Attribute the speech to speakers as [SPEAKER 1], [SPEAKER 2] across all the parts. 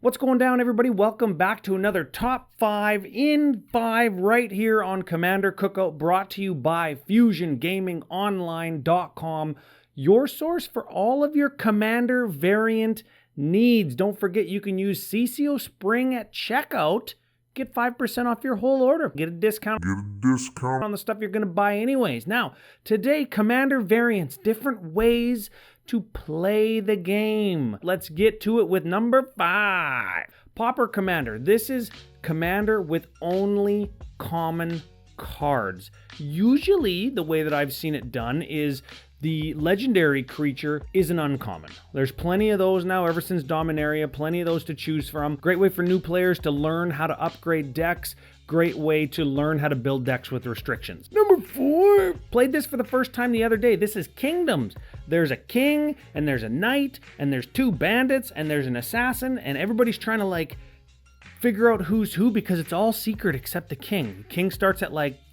[SPEAKER 1] What's going down, everybody? Welcome back to another Top 5 in 5 right here on Commander Cookout, brought to you by FusionGamingOnline.com, your source for all of your Commander variant needs. Don't forget you can use CCO Spring at checkout. Get 5% off your whole order. Get a discount on the stuff you're going to buy anyways. Now, today, Commander variants, different ways to play the game. Let's get to it with number 5. Pauper Commander. This is Commander with only common cards. Usually, the way that I've seen it done is the legendary creature is an uncommon. There's plenty of those now ever since Dominaria, plenty of those to choose from. Great way for new players to learn how to upgrade decks. Great way to learn how to build decks with restrictions. Number 4, played this for the first time the other day. This is Kingdoms. There's a king, and there's a knight, and there's 2 bandits, and there's an assassin, and everybody's trying to figure out who's who because it's all secret except the king. The king starts at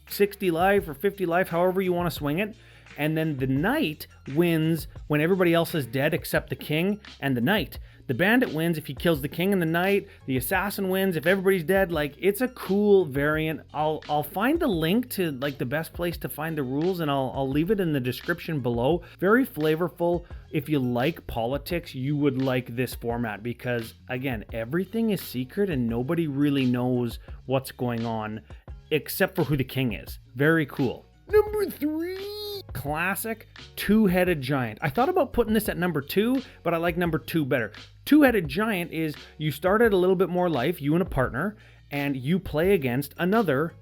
[SPEAKER 1] 60 life or 50 life, however you want to swing it. And then the knight wins when everybody else is dead except the king and the knight. The bandit wins if he kills the king and the knight. The assassin wins if everybody's dead. It's a cool variant. I'll find the link to the best place to find the rules, and I'll leave it in the description below. Very flavorful. If you like politics, you would like this format because, again, everything is secret and nobody really knows what's going on except for who the king is. Very cool. Number 3. Classic Two-Headed Giant. I thought about putting this at number 2, but I like number 2 better. Two-Headed Giant is you start at a little bit more life, you and a partner, and you play against another,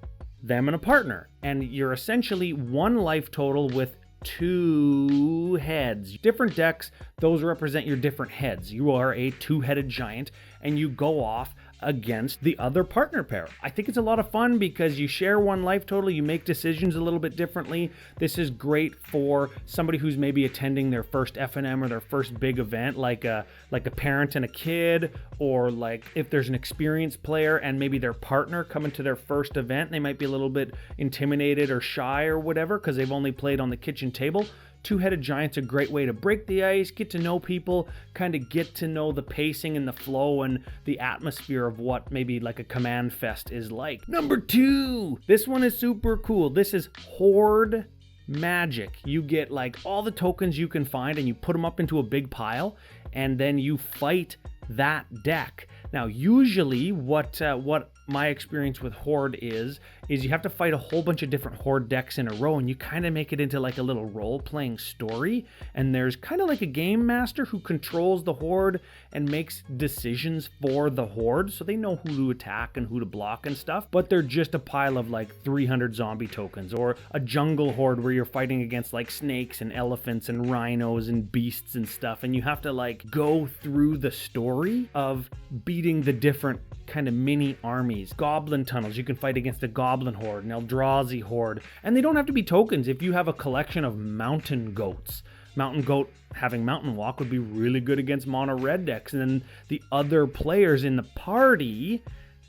[SPEAKER 1] them and a partner. And you're essentially 1 life total with 2 heads. Different decks, those represent your different heads. You are a Two-Headed Giant, and you go off against the other partner pair. I think it's a lot of fun because you share 1 life total, you make decisions a little bit differently. This is great for somebody who's maybe attending their first FNM or their first big event, like a parent and a kid, or if there's an experienced player and maybe their partner coming to their first event, they might be a little bit intimidated or shy or whatever because they've only played on the kitchen table. Two-Headed Giant's a great way to break the ice, get to know people, kind of get to know the pacing and the flow and the atmosphere of what maybe a command fest is like. Number 2, this one is super cool. This is Hoard Magic. You get all the tokens you can find and you put them up into a big pile and then you fight that deck. Now, usually what my experience with Hoard is you have to fight a whole bunch of different Hoard decks in a row, and you kind of make it into a little role-playing story, and there's kind of a game master who controls the Hoard and makes decisions for the Hoard, so they know who to attack and who to block and stuff, but they're just a pile of 300 zombie tokens, or a jungle Hoard where you're fighting against snakes and elephants and rhinos and beasts and stuff, and you have to go through the story of beating the different kind of mini armies. Goblin tunnels, you can fight against a Goblin Horde, an Eldrazi Horde, and they don't have to be tokens. If you have a collection of mountain goats, Mountain Goat having Mountain Walk would be really good against mono red decks, and then the other players in the party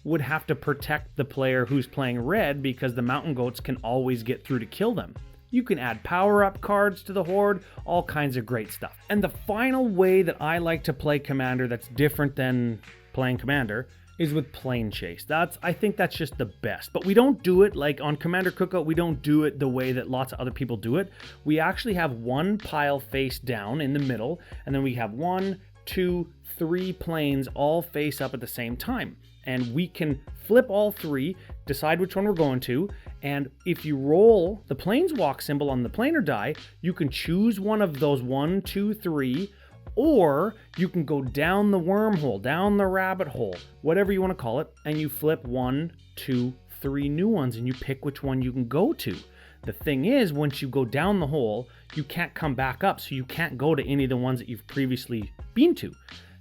[SPEAKER 1] would have to protect the player who's playing red because the Mountain Goats can always get through to kill them. You can add power-up cards to the Horde, all kinds of great stuff. And the final way that I like to play Commander that's different than playing Commander is with Plane Chase. I think that's just the best. But we don't do it on Commander Cookout, we don't do it the way that lots of other people do it. We actually have 1 pile face down in the middle, and then we have 1, 2, 3 planes all face up at the same time. And we can flip all 3, decide which one we're going to, and if you roll the Planeswalk symbol on the planar die, you can choose one of those 1, 2, 3, or you can go down the wormhole, down the rabbit hole, whatever you want to call it, and you flip 1, 2, 3 new ones, and you pick which one you can go to. The thing is, once you go down the hole, you can't come back up, so you can't go to any of the ones that you've previously been to.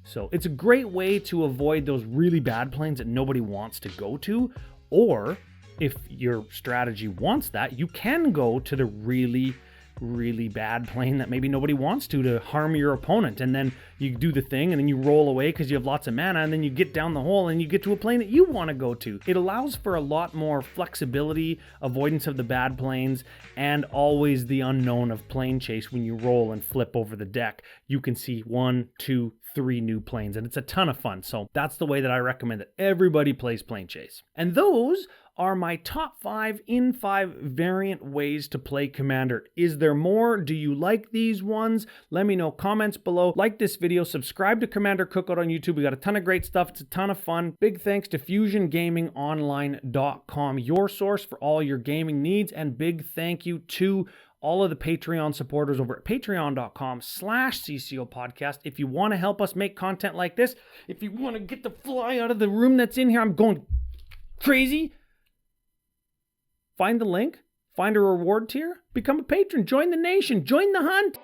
[SPEAKER 1] So it's a great way to avoid those really bad planes that nobody wants to go to, or if your strategy wants that, you can go to the really really bad plane that maybe nobody wants to harm your opponent. And then you do the thing and then you roll away because you have lots of mana, and then you get down the hole and you get to a plane that you want to go to. It allows for a lot more flexibility, avoidance of the bad planes, and always the unknown of plane chase. When you roll and flip over the deck, you can see 1, 2, 3 new planes, and it's a ton of fun. So that's the way that I recommend that everybody plays plane chase. And those are my top 5 in 5 variant ways to play Commander. Is there more? Do you like these ones? Let me know. Comments below. Like this video. Subscribe to Commander Cookout on YouTube. We got a ton of great stuff. It's a ton of fun. Big thanks to FusionGamingOnline.com, your source for all your gaming needs. And big thank you to all of the Patreon supporters over at patreon.com/CCO Podcast. If you want to help us make content like this, if you want to get the fly out of the room that's in here, I'm going crazy. Find the link, find a reward tier, become a patron, join the nation, join the hunt.